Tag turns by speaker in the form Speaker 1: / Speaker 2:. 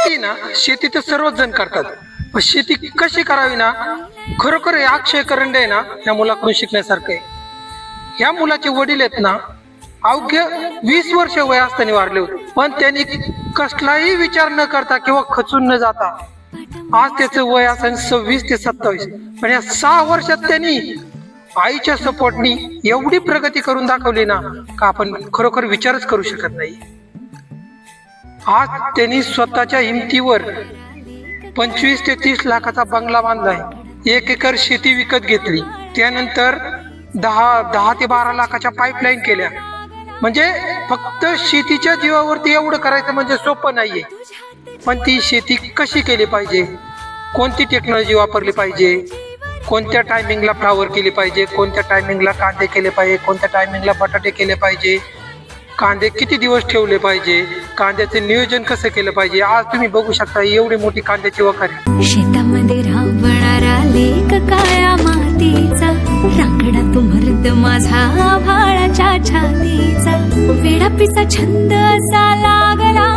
Speaker 1: शेती तर सर्वच जण करतात, पण शेती कशी करावी ना, खरोखर हे अक्षय करंडे आहे ना या मुलाकडून शिकण्यासारखं आहे. या मुलाचे वडील आहेत ना, अवघ्या 20 वर्ष वय असताना वारले होते, पण त्यांनी कसलाही विचार न करता किंवा खचून न जाता आज त्याचं वय असेल 26 ते 27, पण या 6 वर्षात त्यांनी आईच्या सपोर्टनी एवढी प्रगती करून दाखवली ना का आपण खरोखर विचारच करू शकत नाही. आज त्यांनी स्वतःच्या हिमतीवर 25 ते 30 लाखाचा बंगला बांधलाय, 1 एकर शेती विकत घेतली, त्यानंतर 10 ते 12 लाखाच्या पाईपलाईन केल्या. म्हणजे फक्त शेतीच्या जीवावरती एवढं करायचं म्हणजे सोपं नाहीये, पण ती शेती कशी केली पाहिजे, कोणती टेक्नॉलॉजी वापरली पाहिजे, कोणत्या टायमिंगला फ्लावर केली पाहिजे, कोणत्या टायमिंगला कांदे केले पाहिजे, कोणत्या टायमिंगला बटाटे केले पाहिजे, कांदे किती दिवस ठेवले पाहिजे, कांद्याचे नियोजन कसं केलं पाहिजे. आज तुम्ही बघू शकता एवढी मोठी कांद्याची वखारी.
Speaker 2: शेतामध्ये राबणारा लेक काळ्या मातीचा, रांगडा तू मर्द माझा भाळाच्या छातीचा, वेडा पिसा छंद असा लागला